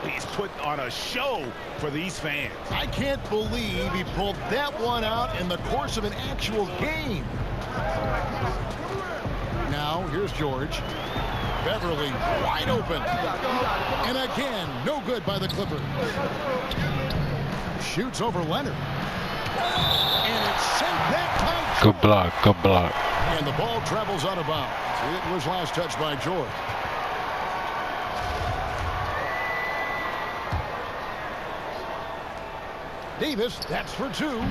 He's putting on a show for these fans. I can't believe he pulled that one out in the course of an actual game. Now, here's George. Beverly wide open. And again, no good by the Clippers. Shoots over Leonard. And it's sent back tight. Good block, good block. And the ball travels out of bounds. It was last touched by George. Davis, that's for two.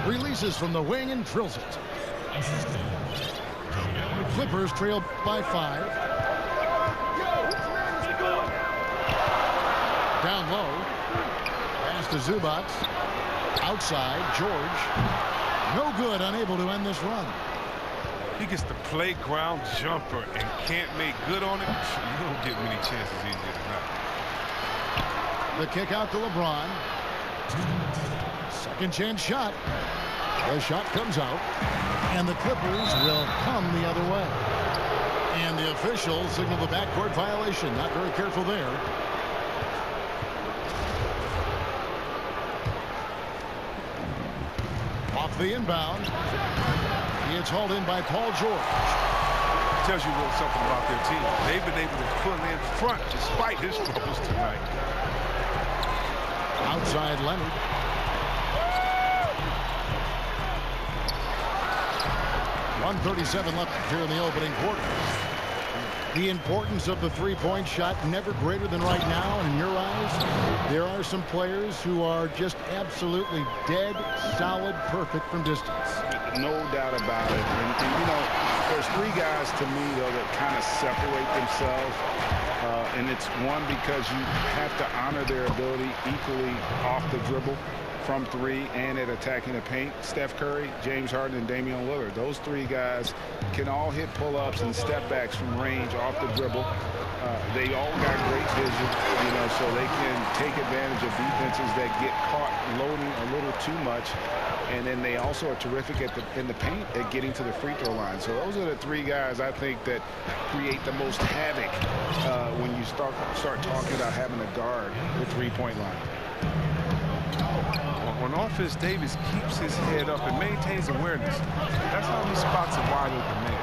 Releases from the wing and drills it. Clippers trail by 5. Down low. Pass to Zubac. Outside, George. No good, unable to end this run. He gets the playground jumper and can't make good on it. You don't get many chances easier than that. The kick out to LeBron. Second chance shot. The shot comes out. And the Clippers will come the other way. And the officials signal the backcourt violation. Not very careful there. Off the inbound. It's hauled in by Paul George. Tells you a little something about their team. They've been able to pull in front despite his struggles tonight. Outside Leonard. .137 left here in the opening quarter. The importance of the three-point shot never greater than right now. In your eyes, there are some players who are just absolutely dead, solid, perfect from distance. No doubt about it. And you know, there's 3 guys to me, though, that kind of separate themselves. And it's one, because you have to honor their ability equally off the dribble, from 3, and at attacking the paint. Steph Curry, James Harden, and Damian Lillard. Those 3 guys can all hit pull-ups and step-backs from range off the dribble. They all got great vision, you know, so they can take advantage of defenses that get caught loading a little too much. And then they also are terrific in the paint at getting to the free throw line. So those are the 3 guys I think that create the most havoc when you start talking about having a guard the three-point line. On offense, Davis keeps his head up and maintains awareness. That's how he spots a wide open man.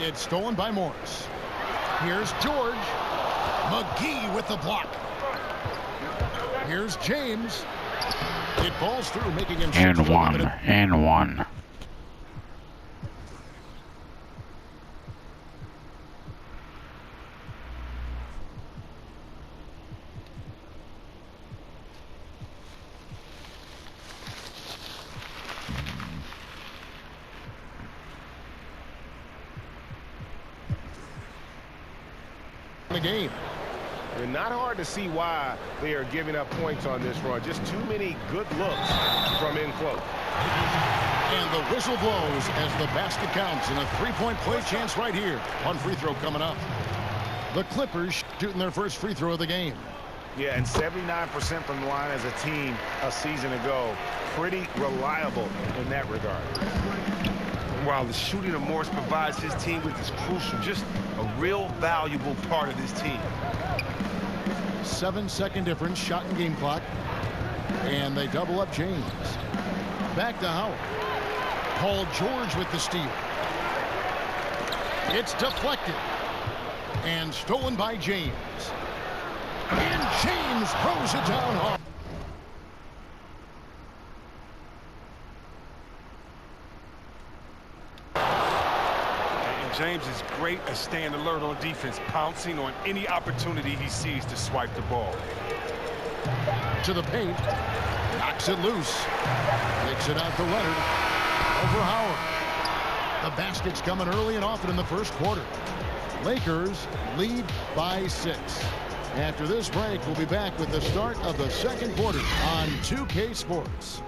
It's stolen by Morris. Here's George. McGee with the block. Here's James. It falls through, making him And one. The game. And not hard to see why they are giving up points on this run. Just too many good looks from in close. And the whistle blows as the basket counts, and a three-point play chance right here. One free throw coming up. The Clippers shooting their first free throw of the game. Yeah, and 79% from the line as a team a season ago. Pretty reliable in that regard. While the shooting of Morris provides his team with is crucial, just a real valuable part of this team. 7-second difference, shot and game clock. And they double up James. Back to Howard. Paul George with the steal. It's deflected. And stolen by James. And James throws it down hard. James is great at staying alert on defense, pouncing on any opportunity he sees to swipe the ball. To the paint. Knocks it loose. Kicks it out to Leonard. Over Howard. The basket's coming early and often in the first quarter. Lakers lead by 6. After this break, we'll be back with the start of the second quarter on 2K Sports.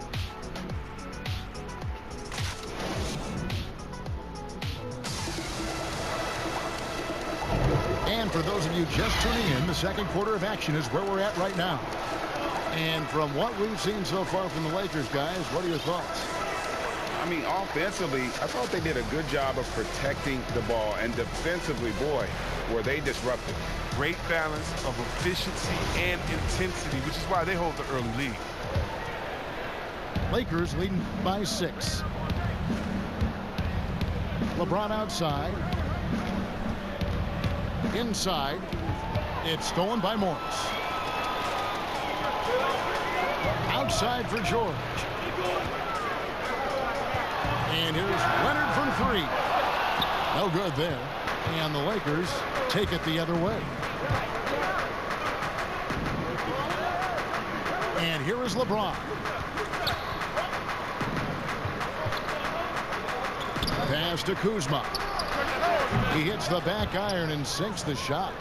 And for those of you just tuning in, the second quarter of action is where we're at right now. And from what we've seen so far from the Lakers, guys, what are your thoughts? I I mean, offensively, I thought they did a good job of protecting the ball. And defensively, boy, were they disruptive. Great balance of efficiency and intensity, which is why they hold the early lead. Lakers leading by 6. LeBron outside. Inside. It's stolen by Morris. Outside for George. And here's Leonard from 3. No good there. And the Lakers take it the other way. And here is LeBron. Pass to Kuzma. He hits the back iron and sinks the shot.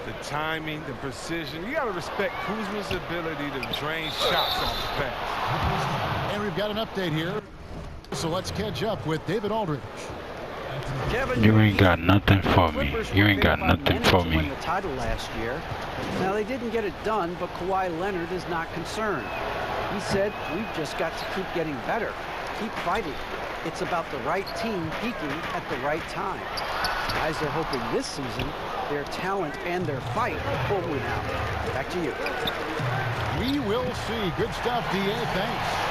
The timing, the precision. You got to respect Kuzma's ability to drain shots off the pass. And we've got an update here. So let's catch up with David Aldridge. Kevin, You ain't got nothing for me. Clippers You were ain't got favored by nothing minutes for to me. win the title last year. Now they didn't get it done, but Kawhi Leonard is not concerned. He said, "We've just got to keep getting better, keep fighting. It's about the right team peaking at the right time." Guys are hoping this season their talent and their fight will win out. Back to you. We will see. Good stuff, D.A. Thanks.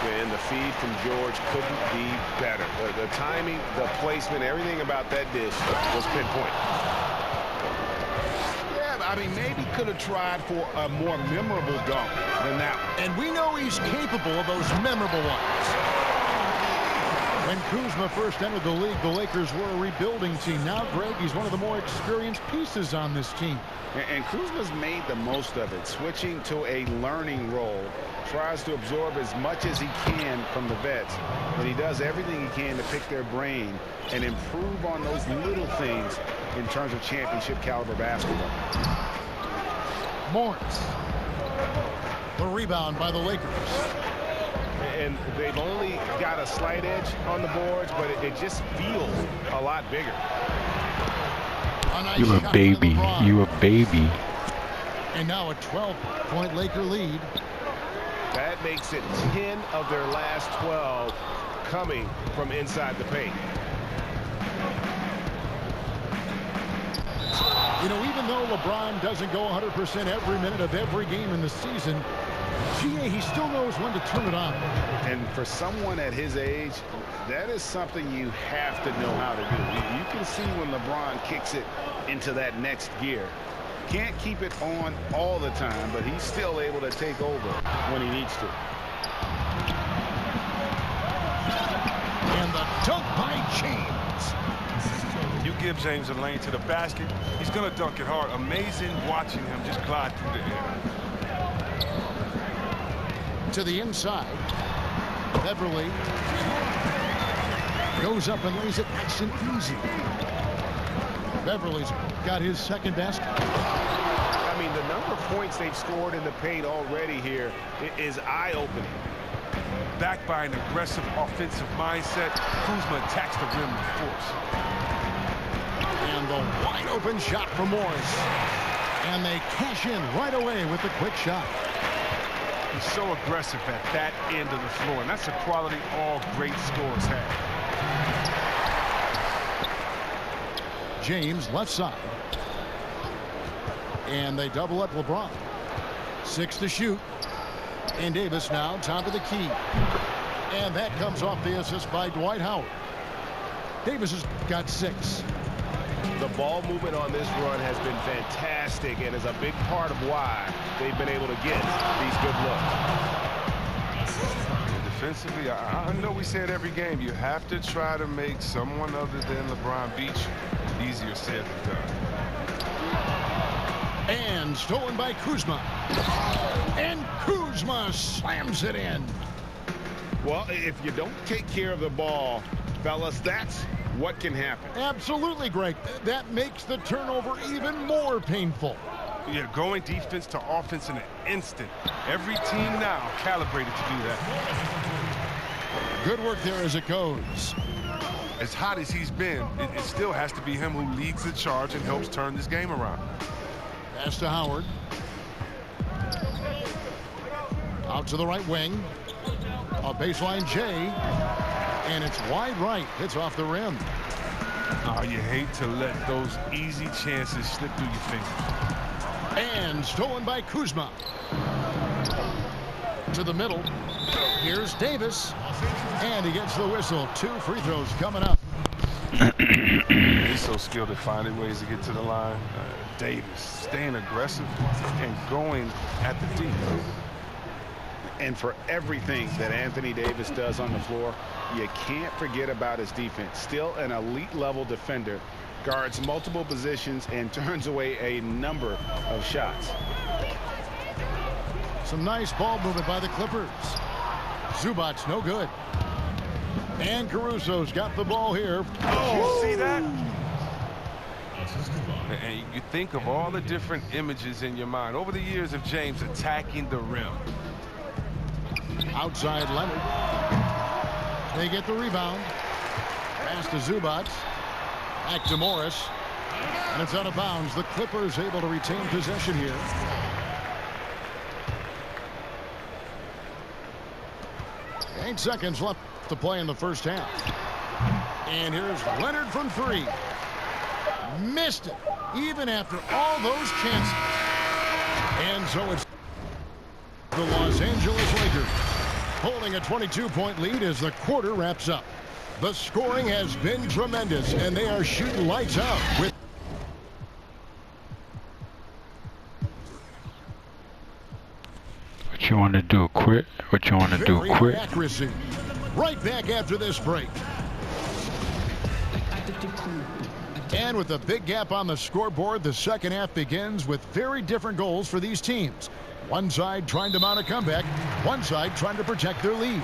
And the feed from George couldn't be better. The timing, the placement, everything about that dish was pinpoint. Yeah, I mean, maybe could have tried for a more memorable dunk than that one. And we know he's capable of those memorable ones. When Kuzma first entered the league, the Lakers were a rebuilding team. Now, Greg, he's one of the more experienced pieces on this team. And Kuzma's made the most of it, switching to a learning role. Tries to absorb as much as he can from the vets, but he does everything he can to pick their brain and improve on those little things in terms of championship caliber basketball. Morris. The rebound by the Lakers. And they've only got a slight edge on the boards, but it just feels a lot bigger. A nice You shot a by baby. LeBron. You a baby. And now a 12-point Laker lead. That makes it 10 of their last 12 coming from inside the paint. You know, even though LeBron doesn't go 100% every minute of every game in the season, he still knows when to turn it on. And for someone at his age, that is something you have to know how to do. You can see when LeBron kicks it into that next gear. Can't keep it on all the time, but he's still able to take over when he needs to. And the dunk by James. You give James a lane to the basket, he's going to dunk it hard. Amazing watching him just glide through the air. To the inside. Beverly goes up and lays it nice and easy. Beverly's got his second basket. I mean, the number of points they've scored in the paint already here is eye-opening. Backed by an aggressive offensive mindset, Kuzma attacks the rim with force. And the wide open shot from Morris. And they cash in right away with the quick shot. He's so aggressive at that end of the floor, and that's a quality all great scorers have. James left side. And they double up LeBron. 6 to shoot. And Davis now top of the key. And that comes off the assist by Dwight Howard. Davis has got 6. The ball movement on this run has been fantastic and is a big part of why they've been able to get these good looks. And defensively, I know we say it every game, you have to try to make someone other than LeBron beat you. Easier said than done. And stolen by Kuzma. And Kuzma slams it in. Well, if you don't take care of the ball, fellas, that's what can happen. Absolutely, Greg. That makes the turnover even more painful. Yeah, going defense to offense in an instant. Every team now calibrated to do that. Good work there as it goes. As hot as he's been, it still has to be him who leads the charge and helps turn this game around. Pass to Howard. Out to the right wing. A baseline J, and it's wide right. Hits off the rim. Oh, you hate to let those easy chances slip through your fingers. And stolen by Kuzma. To the middle. Here's Davis. And he gets the whistle. 2 free throws coming up. He's so skilled at finding ways to get to the line. Davis staying aggressive and going at the deep. And for everything that Anthony Davis does on the floor, you can't forget about his defense. Still an elite level defender, guards multiple positions and turns away a number of shots. Some nice ball movement by the Clippers. Zubac's no good. And Caruso's got the ball here. Oh, see that? And you think of all the different images in your mind over the years of James attacking the rim. Outside Leonard. They get the rebound. Pass to Zubac. Back to Morris. And it's out of bounds. The Clippers able to retain possession here. Eight seconds left to play in the first half. And here's Leonard from 3. Missed it, even after all those chances. And so it's the Los Angeles Lakers holding a 22-point lead as the quarter wraps up. The scoring has been tremendous, and they are shooting lights out with What you want to do, quit? What you want to do, very quit? high accuracy. Right back after this break. And with a big gap on the scoreboard, the second half begins with very different goals for these teams. One side trying to mount a comeback, one side trying to protect their lead.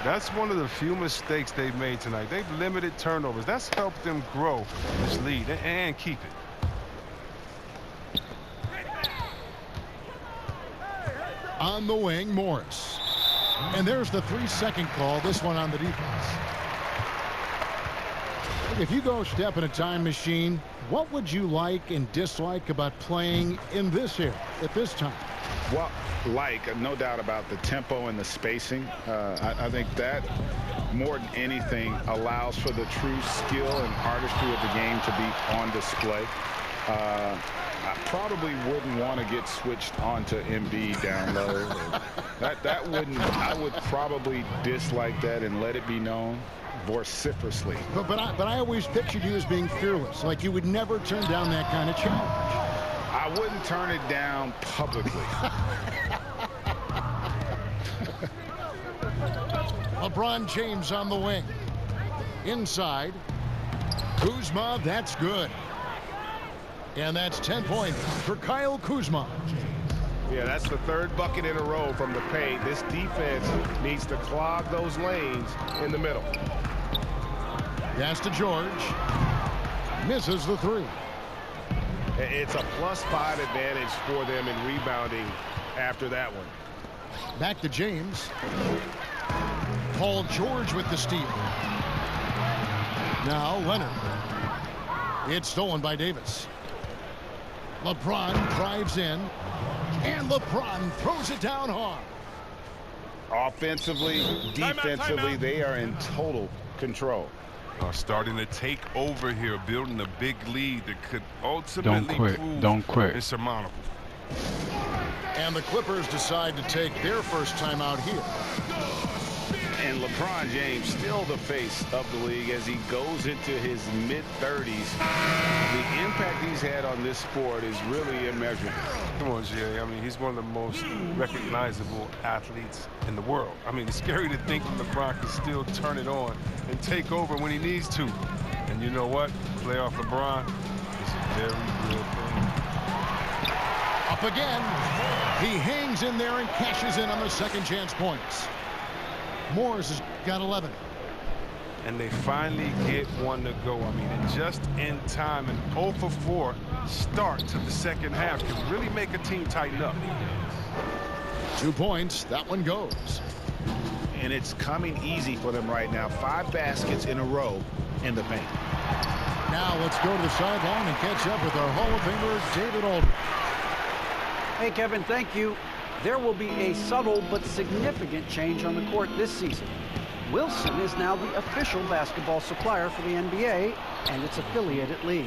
That's one of the few mistakes they've made tonight. They've limited turnovers. That's helped them grow this lead and keep it. On the wing, Morris. And there's the 3-second call, this one on the defense. If you go step in a time machine, what would you like and dislike about playing in this era at this time? Well, no doubt about the tempo and the spacing. I think that more than anything allows for the true skill and artistry of the game to be on display. I probably wouldn't want to get switched onto Embiid down low. that wouldn't. I would probably dislike that and let it be known vociferously. But I always pictured you as being fearless, like you would never turn down that kind of challenge. I wouldn't turn it down publicly. LeBron James on the wing. Inside. Kuzma, that's good. And that's 10 points for Kyle Kuzma. Yeah, that's the 3rd bucket in a row from the paint. This defense needs to clog those lanes in the middle. Pass to George. Misses the 3. It's a +5 advantage for them in rebounding after that one. Back to James. Paul George with the steal. Now Leonard. It's stolen by Davis. LeBron drives in. And LeBron throws it down hard. Offensively, defensively, they are in total control. Starting to take over here, building a big lead that could ultimately prove insurmountable. And the Clippers decide to take their first time out here. And LeBron James still the face of the league as he goes into his mid-30s. The impact he's had on this sport is really immeasurable. Come on, Jay. I mean, he's one of the most recognizable athletes in the world. I mean, it's scary to think that LeBron can still turn it on and take over when he needs to. And you know what? Playoff LeBron is a very good thing. Up again. He hangs in there and cashes in on the second chance points. Morris has got 11. And they finally get one to go. I mean, and just in time, an 0 for 4 start to the second half can really make a team tighten up. 2 points. That one goes. And it's coming easy for them right now. 5 baskets in a row in the paint. Now let's go to the sideline and catch up with our Hall of Famer, David Aldridge. Hey, Kevin, thank you. There will be a subtle but significant change on the court this season. Wilson is now the official basketball supplier for the NBA and its affiliated league.